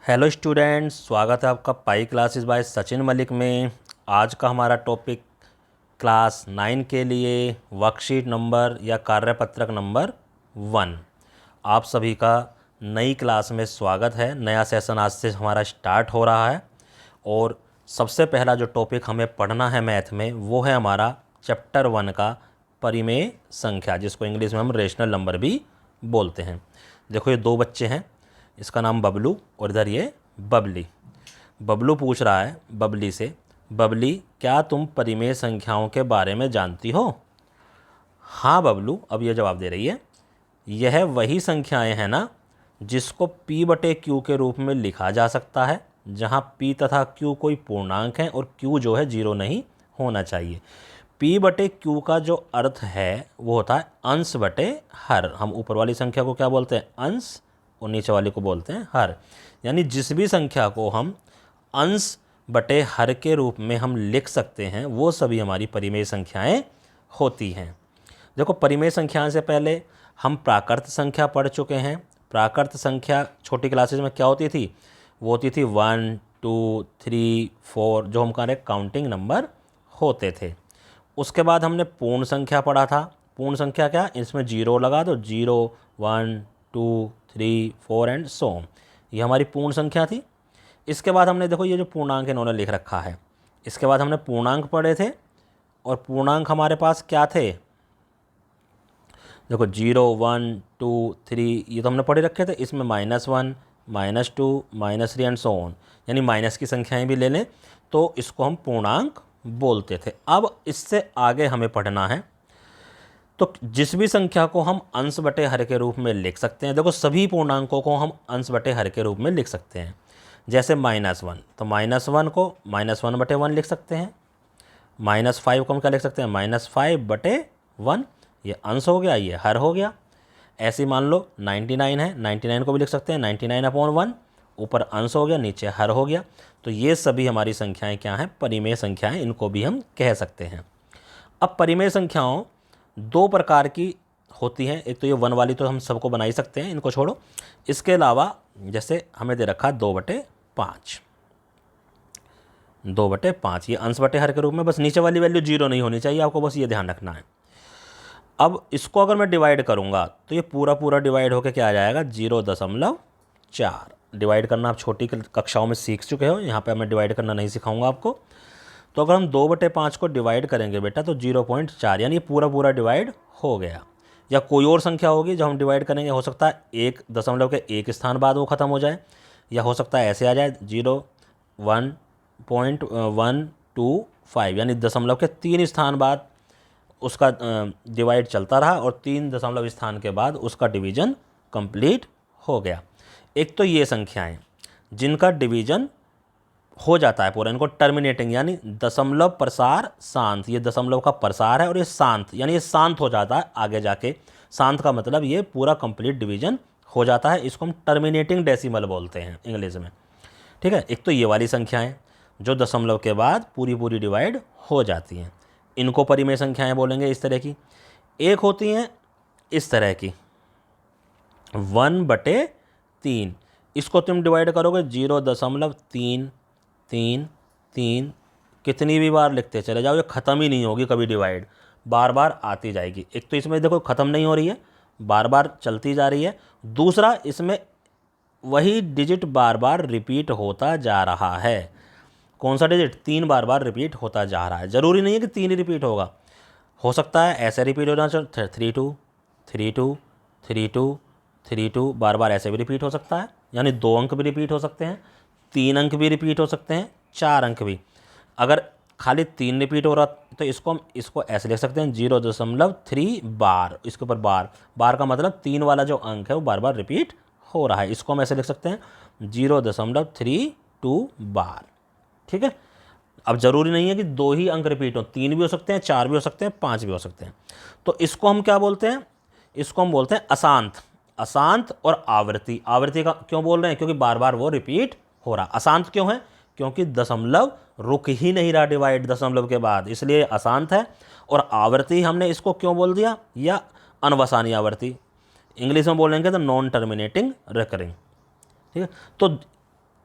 Hello students, स्वागत है आपका pi classes bye Sachin Malik में। आज का हमारा टॉपिक क्लास 9 के लिए वर्कशीट नंबर या कार्यपत्रक नंबर 1। आप सभी का नई क्लास में स्वागत है। नया सेशन आज से हमारा स्टार्ट हो रहा है और सबसे पहला जो टॉपिक हमें पढ़ना है मैथ में वो है हमारा चैप्टर 1 का परिमेय संख्या, जिसको इंग्लिश में हम रेशनल नंबर भी बोलते हैं। देखो, ये दो बच्चे हैं, इसका नाम बबलू और इधर ये बबली। बबलू पूछ रहा है बबली से, बबली क्या तुम परिमेय संख्याओं के बारे में जानती हो? हाँ बबलू, अब ये जवाब दे रही है। यह वही संख्याएं हैं ना जिसको p बटे क्यू के रूप में लिखा जा सकता है, जहाँ p तथा q कोई पूर्णांक हैं और q जो है 0 नहीं होना चाहिए। p बटे क्यू का जो अर्थ है वो होता है अंश बटे हर। हम ऊपर वाली संख्या को क्या बोलते हैं? अंश, और नीचे वाले को बोलते हैं हर। यानी जिस भी संख्या को हम अंश बटे हर के रूप में हम लिख सकते हैं वो सभी हमारी परिमेय संख्याएं होती हैं। देखो, परिमेय संख्या से पहले हम प्राकृत संख्या पढ़ चुके हैं। प्राकृत संख्या छोटी क्लासेस में क्या होती थी? वो होती थी 1 2 3 4, जो हम कह रहे काउंटिंग नंबर होते थे। उसके बाद हमने पूर्ण संख्या पढ़ा था। पूर्ण संख्या क्या? इसमें 0 लगा दो, 0 1 2 3 4 एंड सो ऑन। ये हमारी पूर्ण संख्या थी। इसके बाद हमने, देखो ये जो पूर्णांक इन्होंने लिख रखा है, इसके बाद हमने पूर्णांक पढ़े थे। और पूर्णांक हमारे पास क्या थे? देखो 0 1 2 3 ये तो हमने पढ़े रखे थे। इसमें -1 -2 -3 एंड सो ऑन, यानी माइनस की संख्याएं भी ले लें तो इसको हम पूर्णांक बोलते थे। अब इससे आगे हमें पढ़ना है, तो जिस भी संख्या को हम अंश बटे हर के रूप में लिख सकते हैं। देखो, सभी पूर्णांकों को हम अंश बटे हर के रूप में लिख सकते हैं। जैसे -1, तो -1 को -1 बटे 1 लिख सकते हैं। -5 को हम क्या लिख सकते हैं? -5 बटे 1। ये अंश हो गया, ये हर हो गया। ऐसे ही मान लो 99 है, 99 को भी लिख सकते हैं 99/1। ऊपर अंश हो गया, नीचे हर हो गया। तो ये सभी हमारी संख्याएं क्या हैं? परिमेय संख्याएं, इनको भी हम कह सकते हैं। अब परिमेय संख्याओं दो प्रकार की होती हैं। एक तो ये 1 वाली तो हम सबको बना ही सकते हैं, इनको छोड़ो। इसके अलावा जैसे हमें दे रखा 2/5, 2/5 ये अंश बटे हर के रूप में, बस नीचे वाली वैल्यू 0 नहीं होनी चाहिए, आपको बस ये ध्यान रखना है। अब इसको अगर मैं डिवाइड करूंगा तो ये पूरा पूरा डिवाइड होकर क्या आ जाएगा? 0.4। डिवाइड करना आप छोटी कक्षाओं में सीख चुके हो, यहाँ पे मैं डिवाइड करना नहीं सिखाऊंगा आपको। तो अगर हम 2/5 को डिवाइड करेंगे बेटा तो 0.4, यानी ये पूरा पूरा डिवाइड हो गया। या कोई और संख्या होगी जो हम डिवाइड करेंगे, हो सकता है 1 स्थान बाद वो ख़त्म हो जाए, या हो सकता है ऐसे आ जाए 0.125, यानी दशमलव के 3 स्थान बाद उसका डिवाइड चलता रहा और 3 दशमलव स्थान के बाद उसका डिवीज़न कंप्लीट हो गया। एक तो ये संख्याएं जिनका डिवीज़न हो जाता है पूरा, इनको टर्मिनेटिंग, यानी दशमलव प्रसार शांत। ये दशमलव का प्रसार है और ये शांत, यानी ये शांत हो जाता है आगे जाके। शांत का मतलब ये पूरा कंप्लीट डिवीज़न हो जाता है। इसको हम टर्मिनेटिंग डेसिमल बोलते हैं इंग्लिश में, ठीक है। एक तो ये वाली संख्याएं जो दशमलव के बाद पूरी पूरी डिवाइड हो जाती हैं, इनको परिमेय संख्याएं बोलेंगे इस तरह की। एक होती हैं इस तरह की 1/3, इसको तुम डिवाइड करोगे 0.333, कितनी भी बार लिखते चले जाओ ये ख़त्म ही नहीं होगी कभी, डिवाइड बार बार आती जाएगी। एक तो इसमें देखो ख़त्म नहीं हो रही है, बार बार चलती जा रही है। दूसरा, इसमें वही डिजिट बार बार रिपीट होता जा रहा है। कौन सा डिजिट? 3 बार बार रिपीट होता जा रहा है। ज़रूरी नहीं है कि 3 ही रिपीट होगा, हो सकता है ऐसे रिपीट होना चाहिए 32 32 32 32, बार बार ऐसे भी रिपीट हो सकता है, यानी 2 अंक भी रिपीट हो सकते हैं, 3 अंक भी रिपीट हो सकते हैं, 4 अंक भी। अगर खाली 3 रिपीट हो रहा तो इसको ऐसे लिख सकते हैं 0.3 बार। इसके ऊपर बार, बार का मतलब 3 वाला जो अंक है वो बार बार रिपीट हो रहा है। इसको हम ऐसे लिख सकते हैं 0.32 बार, ठीक है। अब ज़रूरी नहीं है कि 2 ही अंक रिपीट हो, 3 भी हो सकते हैं, 4 भी हो सकते हैं, 5 भी हो सकते हैं। तो इसको हम क्या बोलते हैं? इसको हम बोलते हैं अशांत। अशांत और आवृत्ति। आवृत्ति का क्यों बोल रहे हैं? क्योंकि बार बार वो रिपीट हो रहा। अशांत क्यों है? क्योंकि दशमलव रुक ही नहीं रहा डिवाइड दशमलव के बाद, इसलिए अशांत है। और आवृत्ति हमने इसको क्यों बोल दिया? या अनवसानी आवृत्ति, इंग्लिश में बोलेंगे तो नॉन टर्मिनेटिंग रिकरिंग, ठीक है। तो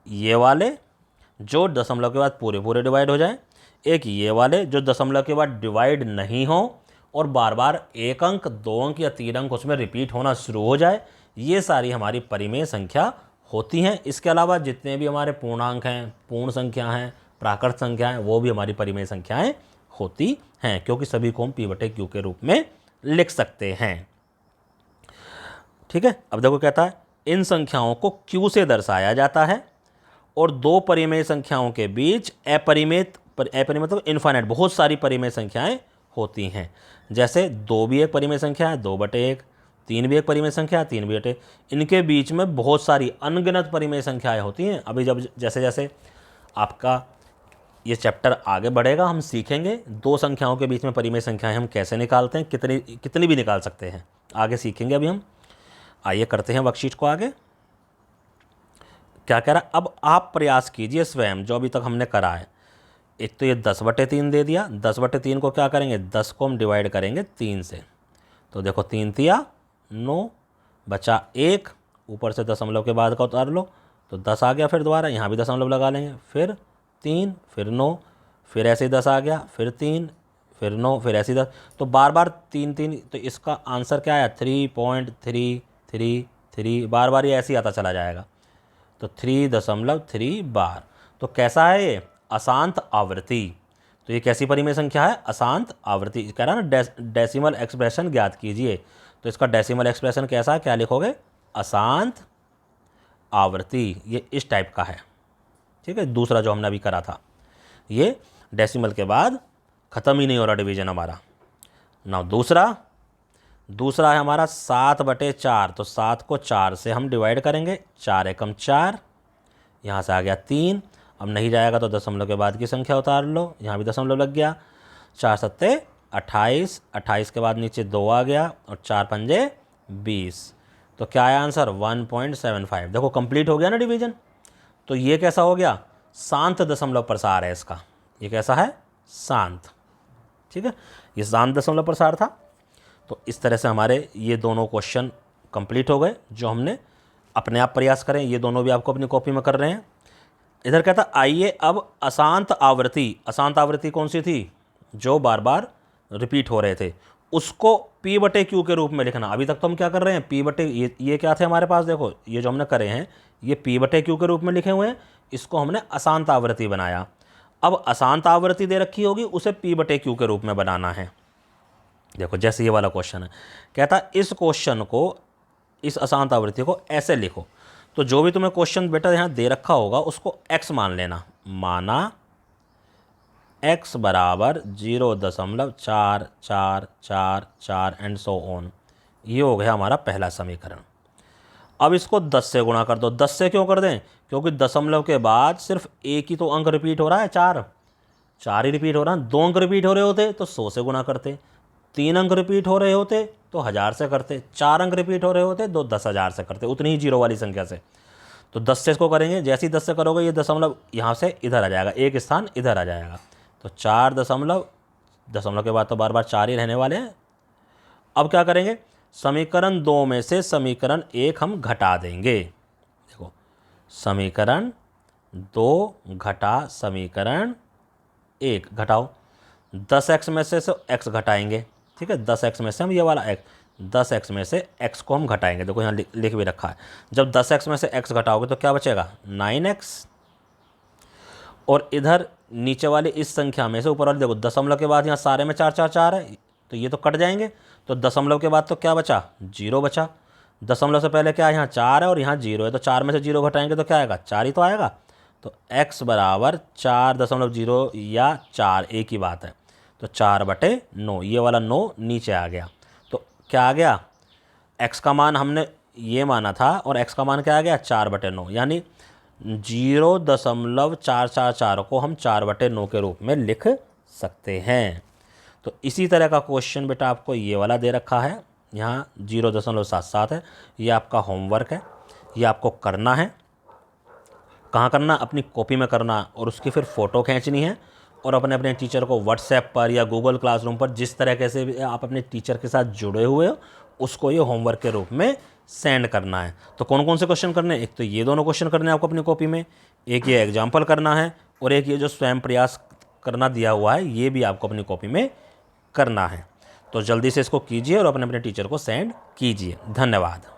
ये वाले जो दशमलव के बाद पूरे पूरे डिवाइड हो जाए, एक ये वाले जो दशमलव के बाद डिवाइड नहीं हो और बार बार एक अंक, दो अंक या तीन अंक उसमें रिपीट होना शुरू हो जाए, ये सारी हमारी परिमेय संख्या होती हैं। इसके अलावा जितने भी हमारे पूर्णांक हैं, पूर्ण संख्या हैं, प्राकृत संख्या हैं, वो भी हमारी परिमेय संख्याएं होती हैं, क्योंकि सभी को हम p/q के रूप में लिख सकते हैं। ठीक है, अब देखो कहता है इन संख्याओं को q से दर्शाया जाता है और दो परिमेय संख्याओं के बीच अपरिमित मतलब इनफाइनाइट बहुत सारी परिमेय संख्याएं होती हैं। जैसे 2 भी एक परिमेय संख्या है, 2/1, 3 भी एक परिमेय संख्या है, 3/1। इनके बीच में बहुत सारी अनगिनत परिमेय संख्याएं होती हैं। अभी जब जैसे जैसे आपका ये चैप्टर आगे बढ़ेगा हम सीखेंगे दो संख्याओं के बीच में परिमेय संख्याएं हम कैसे निकालते हैं, कितनी भी निकाल सकते हैं, आगे सीखेंगे अभी हम। आइए करते हैं वर्कशीट को आगे। क्या कह रहा है, अब आप प्रयास कीजिए स्वयं जो अभी तक हमने करा है। एक तो ये 10/3 दे दिया, 10/3 को क्या करेंगे, 10 को हम डिवाइड करेंगे 3 से, तो देखो 3 तिया 9, बचा 1, ऊपर से दशमलव के बाद का उतार लो तो 10 आ गया, फिर दोबारा यहाँ भी दशमलव लगा लेंगे, फिर 3, फिर 9, फिर ऐसे ही 10 आ गया, फिर 3, फिर 9, फिर ऐसे ही 10, तो बार बार 3 3, तो इसका आंसर क्या आया 3.333, बार बार ये ऐसे ही आता चला जाएगा, तो 3.3 बार। तो कैसा है ये, अशांत आवृत्ति। तो ये कैसी परिमेय संख्या है, अशांत आवृत्ति। कह रहा है ना डेसिमल एक्सप्रेशन ज्ञात कीजिए, तो इसका डेसिमल एक्सप्रेशन कैसा है, क्या लिखोगे, अशांत आवृत्ति, ये इस टाइप का है। ठीक है, दूसरा जो हमने अभी करा था ये डेसिमल के बाद ख़त्म ही नहीं हो रहा डिवीजन हमारा। ना दूसरा है हमारा 7/4, तो 7 को 4 से हम डिवाइड करेंगे, 4 एकम 4, यहाँ से आ गया 3, अब नहीं जाएगा तो दशमलव के बाद की संख्या उतार लो, यहाँ भी दशमलव लग गया, 4 सत्ते 28, 28 के बाद नीचे 2 आ गया और 4 पंजे 20, तो क्या आया आंसर 1.75। देखो कंप्लीट हो गया ना डिवीजन। तो ये कैसा हो गया, शांत दशमलव प्रसार है इसका, ये कैसा है, शांत। ठीक है, ये शांत दशमलव प्रसार था। तो इस तरह से हमारे ये दोनों क्वेश्चन कंप्लीट हो गए जो हमने अपने आप प्रयास करें, ये दोनों भी आपको अपनी कॉपी में कर रहे हैं। इधर कहता आइए अब अशांत आवृत्ति कौन सी थी, जो बार बार रिपीट हो रहे थे, उसको p/q के रूप में लिखना। अभी तक तो हम क्या कर रहे हैं, ये क्या थे हमारे पास, देखो ये जो हमने करे हैं ये p/q के रूप में लिखे हुए हैं, इसको हमने अशांत आवृत्ति बनाया। अब अशांत आवृत्ति दे रखी होगी, उसे p/q के रूप में बनाना है। देखो जैसे ये वाला क्वेश्चन है, कहता इस क्वेश्चन को, इस अशांत आवृत्ति को ऐसे लिखो। तो जो भी तुम्हें क्वेश्चन बेटा यहाँ दे रखा होगा उसको x मान लेना, माना x बराबर 0.444 एंड सो ऑन। ये हो गया हमारा पहला समीकरण। अब इसको 10 से गुणा कर दो। 10 से क्यों कर दें, क्योंकि दशमलव के बाद सिर्फ एक ही तो अंक रिपीट हो रहा है, 4 ही रिपीट हो रहा है। 2 अंक रिपीट हो रहे होते तो 100 से गुणा करते, 3 अंक रिपीट हो रहे होते तो 1000 से करते, 4 अंक रिपीट हो रहे होते तो 10,000 से करते, उतनी ही जीरो वाली संख्या से। तो 10 से इसको करेंगे, जैसे ही 10 से करोगे ये दशमलव यहाँ से इधर आ जाएगा, एक स्थान इधर आ जाएगा, तो 4 दशमलव के बाद तो बार बार 4 ही रहने वाले हैं। अब क्या करेंगे, समीकरण 2 में से समीकरण 1 हम घटा देंगे। देखो समीकरण 2 घटा समीकरण 1 घटाओ, 10x में से x घटाएंगे। ठीक है, 10x में से हम ये वाला x, 10x में से x को हम घटाएंगे। देखो यहाँ लिख भी रखा है, जब 10x में से x घटाओगे तो क्या बचेगा 9x, और इधर नीचे वाली इस संख्या में से ऊपर वाली, देखो दशमलव के बाद यहाँ सारे में 4 4 4 है, तो ये तो कट जाएंगे, तो दशमलव के बाद तो क्या बचा, 0 बचा। दशमलव से पहले क्या है, यहाँ 4 है और यहाँ 0 है, तो 4 में से 0 घटाएंगे तो क्या आएगा, 4 ही तो आएगा। तो x बराबर 4.0 या 4 एक ही बात है, तो 4/9, ये वाला 9 नीचे आ गया। तो क्या आ गया, x का मान हमने ये माना था और x का मान क्या आ गया 4/9, यानी 0.444 को हम 4/9 के रूप में लिख सकते हैं। तो इसी तरह का क्वेश्चन बेटा आपको ये वाला दे रखा है, यहाँ 0.77 है, ये आपका होमवर्क है, ये आपको करना है। कहाँ करना, अपनी कॉपी में करना, और उसकी फिर फ़ोटो खींचनी है और अपने टीचर को व्हाट्सएप पर या गूगल क्लासरूम पर, जिस तरह से भी आप अपने टीचर के साथ जुड़े हुए हो, उसको ये होमवर्क के रूप में सेंड करना है। तो कौन कौन से क्वेश्चन करने हैं? एक तो ये दोनों क्वेश्चन करने हैं आपको अपनी कॉपी में, एक ये एग्जाम्पल करना है, और एक ये जो स्वयं प्रयास करना दिया हुआ है ये भी आपको अपनी कॉपी में करना है। तो जल्दी से इसको कीजिए और अपने अपने टीचर को सेंड कीजिए। धन्यवाद।